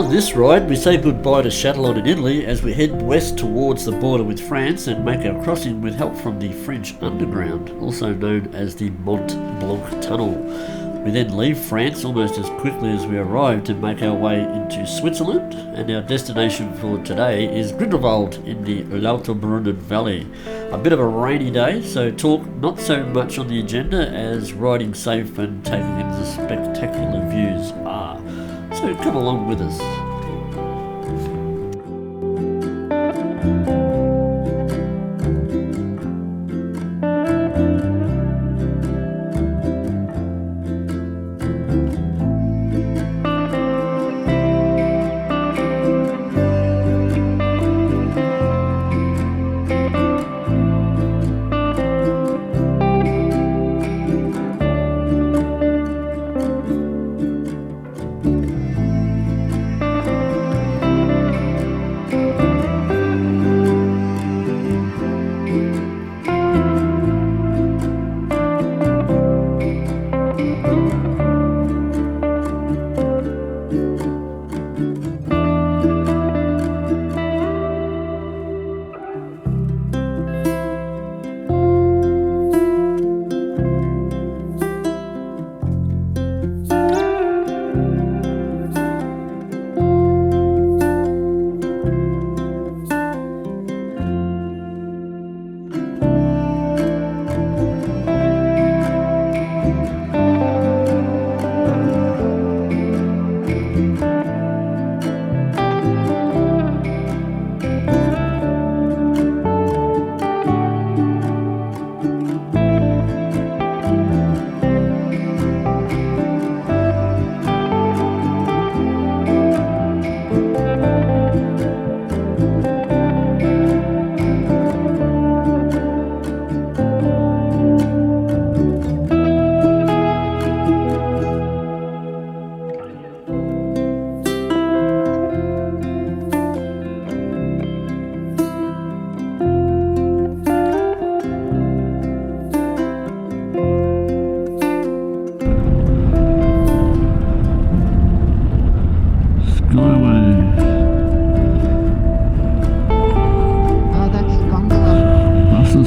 On this ride, we say goodbye to Chatillon in Italy as we head west towards the border with France and make our crossing with help from the French Underground, also known as the Mont Blanc Tunnel. We then leave France almost as quickly as we arrived to make our way into Switzerland, and our destination for today is Grindelwald in the Lauterbrunnen Valley. A bit of a rainy day, so talk not so much on the agenda as riding safe and taking in the spectacular views are. So come along with us.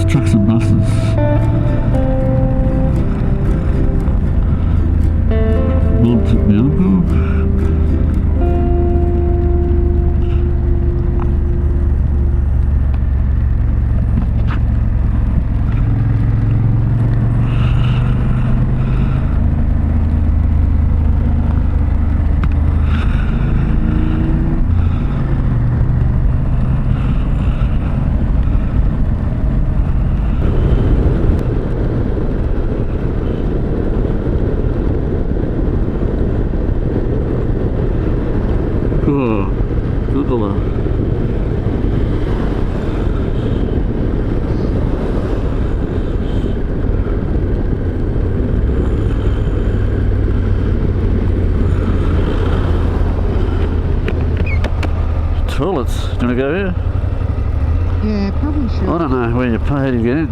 Trucks and buses. Mont Blanc. Toilets. Do you want to go here? Yeah, probably should. I don't know where you pay to get in.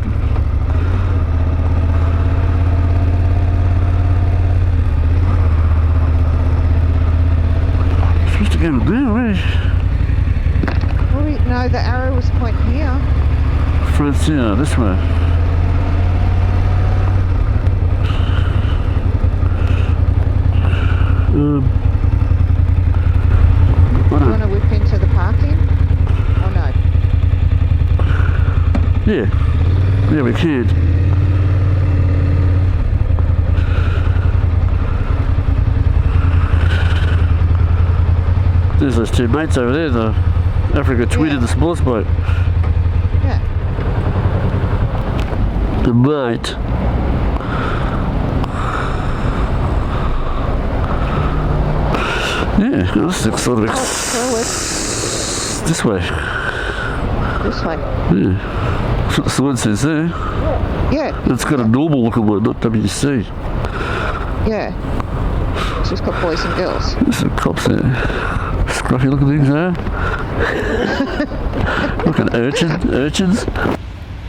You're supposed to go in there, where? Well, no, the arrow was pointing here. France here, this way. Do you want to whip into the parking? Oh no. Yeah, we can. There's those two mates over there, the Africa Twin and the sports boat. Yeah. The mate. Yeah, this looks sort of this way. This way. Yeah, that's what the sign says there. Yeah. It's got a normal looking one, not WC. Yeah. It's just got boys and girls. There's some cops there. Scruffy looking things there. Looking urchins.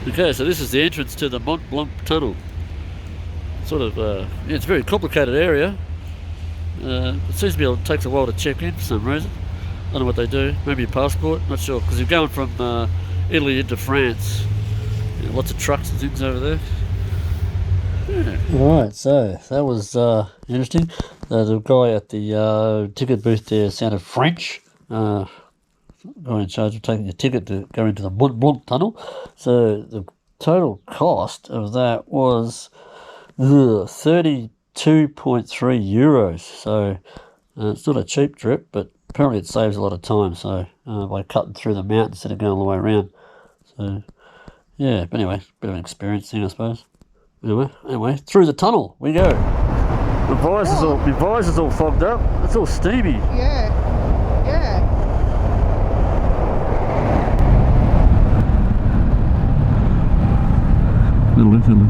Okay, so this is the entrance to the Mont Blanc tunnel. Sort of, it's a very complicated area. It seems to be it takes a while to check in for some reason. don't know what they do. Maybe a passport. Not sure. Because you're going from Italy into France. Yeah, lots of trucks and things over there. Yeah. Right, so that was interesting. The guy at the ticket booth there sounded French. Guy in charge of taking your ticket to go into the Mont Blanc tunnel. So the total cost of that was 32.3 euros. So it's not a cheap trip, but apparently it saves a lot of time. So by cutting through the mountain instead of going all the way around. So yeah, but anyway, bit of an experience thing, I suppose. Anyway, through the tunnel we go. My voice is all fogged up. It's all steamy. Yeah. Little.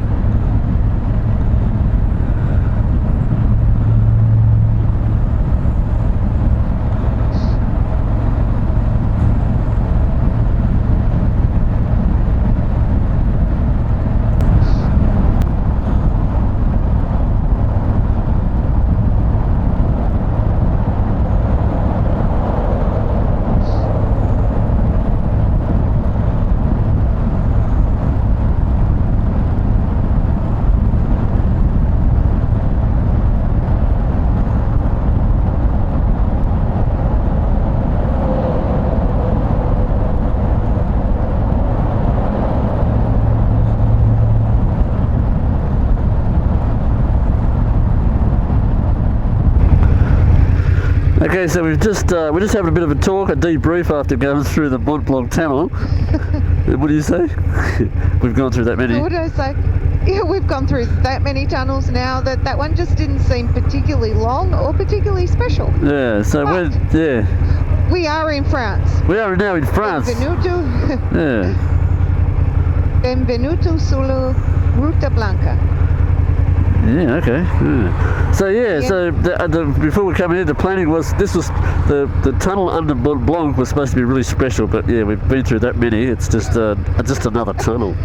Okay, so we're just having a bit of a talk, a debrief after going through the Mont Blanc tunnel. What do you say? We've gone through that many. What do I say? Yeah, we've gone through that many tunnels now that one just didn't seem particularly long or particularly special. Yeah, so we are in France. We are now in France. Benvenuto. Yeah. Benvenuto sulla Ruta Blanca. Yeah, okay. Yeah. So before we come in, the planning was the tunnel under Mont Blanc was supposed to be really special, but yeah, we've been through that many. It's just another tunnel.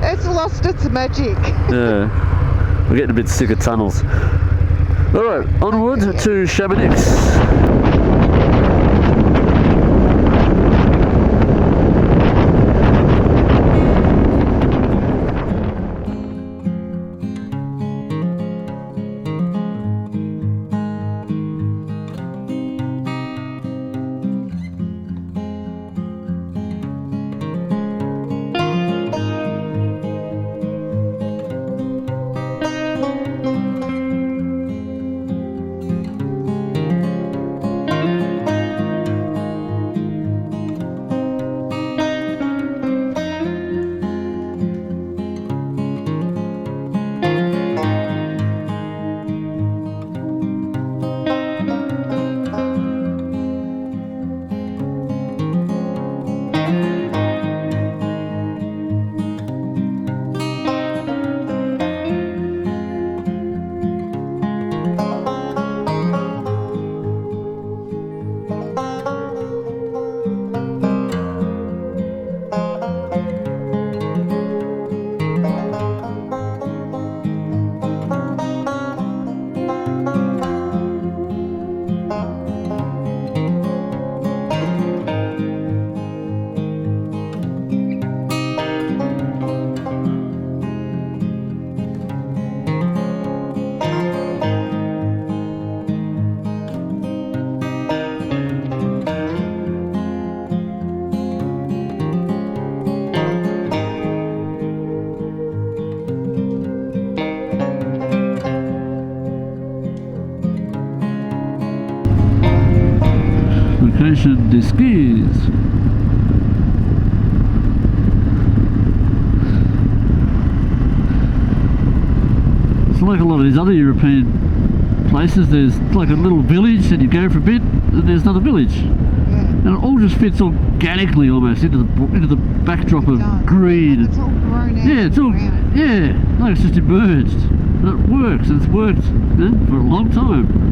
It's lost its magic. Yeah, we're getting a bit sick of tunnels. All right, onward to Chamonix. Location des skis. It's like a lot of these other European places. There's like a little village and you go for a bit and there's another village. And it all just fits organically almost into the backdrop of green. And it's all grown out. Yeah, it's all like it's just emerged. And it works. It's worked for a long time.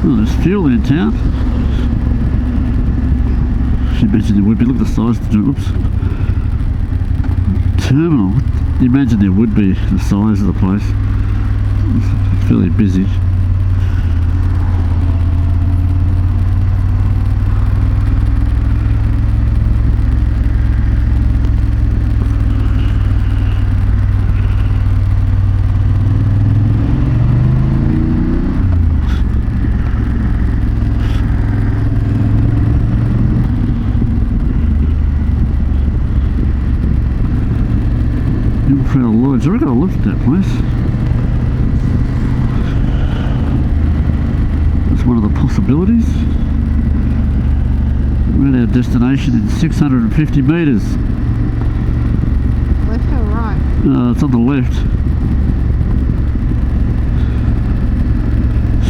Oh, there's fuel in town. She mentioned there would be. Look at the size of the oops. Terminal. You imagine there would be the size of the place. It's fairly busy. I reckon I looked at that place. That's one of the possibilities. We're at our destination in 650 metres. Left or right? It's on the left.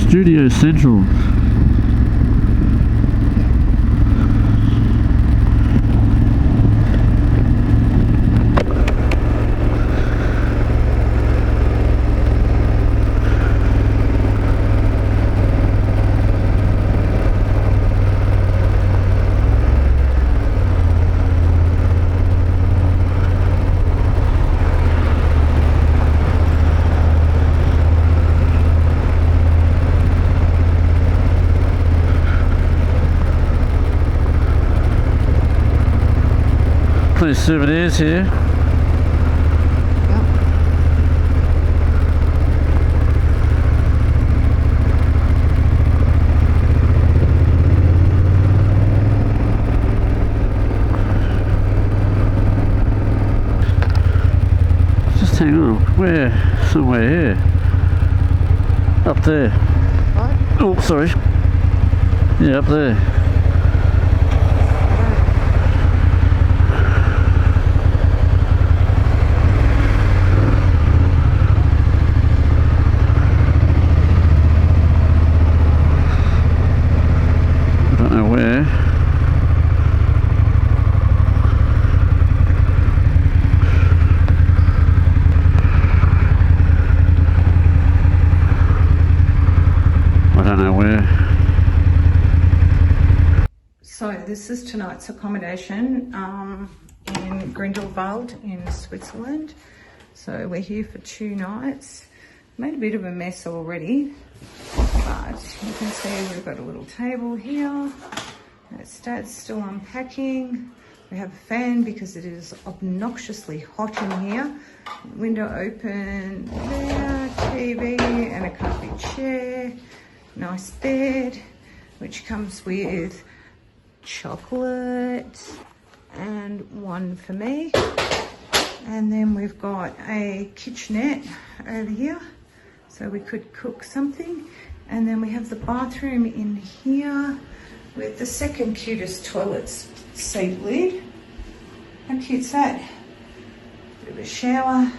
Studio Central. Plenty of souvenirs here. Yep. Just hang on. Where? Somewhere here. Up there. Right. Oh, sorry. Yeah, up there. So this is tonight's accommodation in Grindelwald in Switzerland. So we're here for 2 nights. Made a bit of a mess already, but you can see we've got a little table here. Dad's still unpacking. We have a fan because it is obnoxiously hot in here. Window open there, TV and a comfy chair. Nice bed, which comes with chocolate and one for me. And then we've got a kitchenette over here, so we could cook something. And then we have the bathroom in here with the second cutest toilet seat lid. How cute's that? Bit of a shower,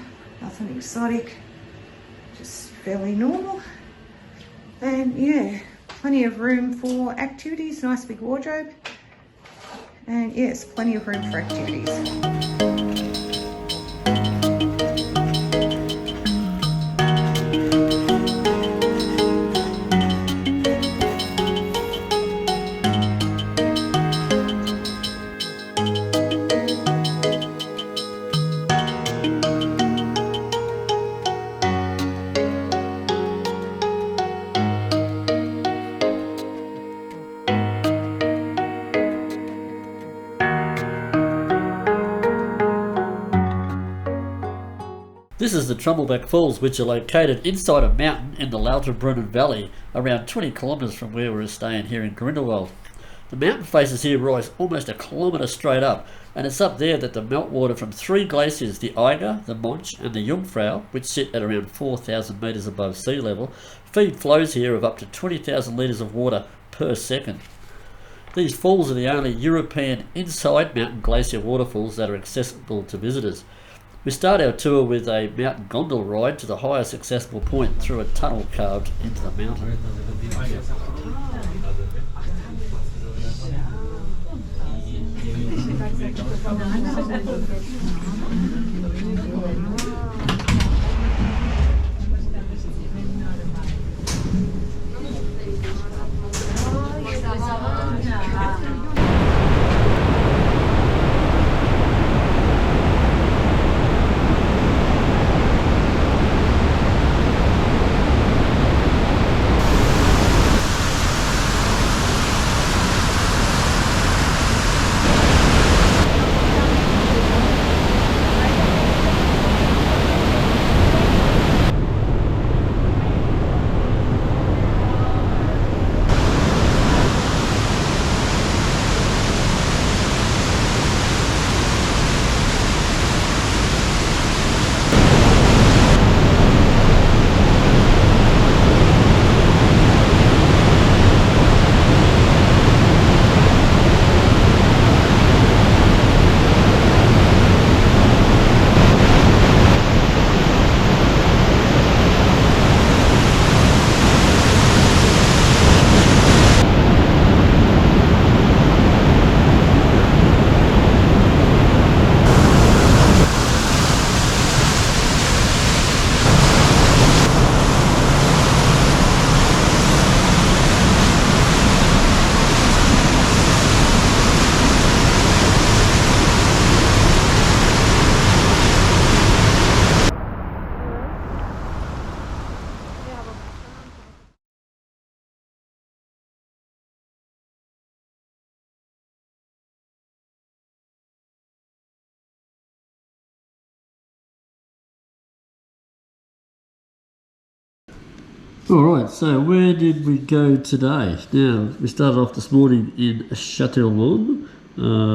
nothing exotic, just fairly normal. And yeah, plenty of room for activities, nice big wardrobe. And yes, plenty of room for activities. This is the Trummelback Falls, which are located inside a mountain in the Lauterbrunnen Valley, around 20 kilometres from where we're staying here in Grindelwald. The mountain faces here rise almost a kilometre straight up, and it's up there that the meltwater from 3 glaciers, the Eiger, the Monch and the Jungfrau, which sit at around 4,000 metres above sea level, feed flows here of up to 20,000 litres of water per second. These falls are the only European inside mountain glacier waterfalls that are accessible to visitors. We start our tour with a mountain gondola ride to the highest accessible point through a tunnel carved into the mountain. Alright, so where did we go today? Now, we started off this morning in Chatillon,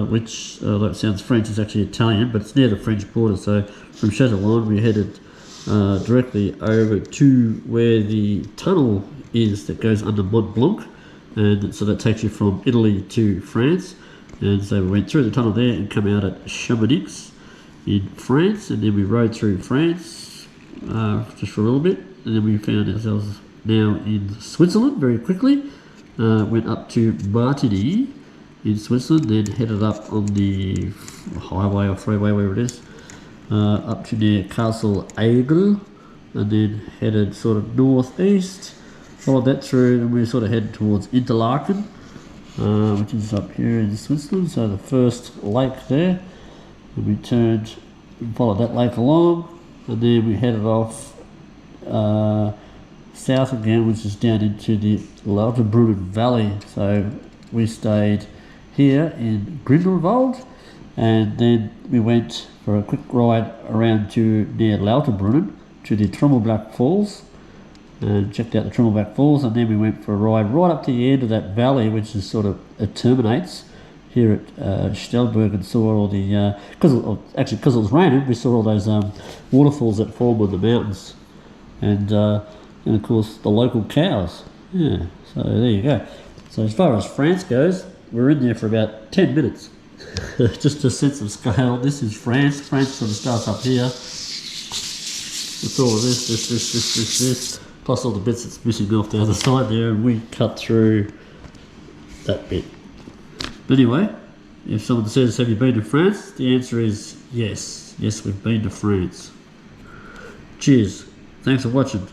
which, although it sounds French, it's actually Italian, but it's near the French border. So from Chatillon we headed directly over to where the tunnel is that goes under Mont Blanc, and so that takes you from Italy to France. And so we went through the tunnel there and come out at Chamonix in France, and then we rode through France just for a little bit, and then we found ourselves now in Switzerland very quickly. Went up to Martigny in Switzerland, then headed up on the highway or freeway, wherever it is, up to near Castle Aigle, and then headed sort of northeast, followed that through, and we sort of headed towards Interlaken, which is up here in Switzerland, so the first lake there. And we turned and followed that lake along, and then we headed off south again, which is down into the Lauterbrunnen Valley. So we stayed here in Grindelwald, and then we went for a quick ride around to near Lauterbrunnen to the Trommelbach Falls, and checked out the Trommelbach Falls, and then we went for a ride right up to the end of that valley, which is sort of, it terminates here at Stelberg, and saw all the, because it was raining, we saw all those waterfalls that form on the mountains, and of course the local cows. Yeah, so there you go. So as far as France goes, we're in there for about 10 minutes. Just a sense of scale. This is France. France sort of starts up here. It's all of this, plus all the bits that's missing off the other side there, and we cut through that bit. But anyway, if someone says, have you been to France? The answer is yes. Yes, we've been to France. Cheers. Thanks for watching.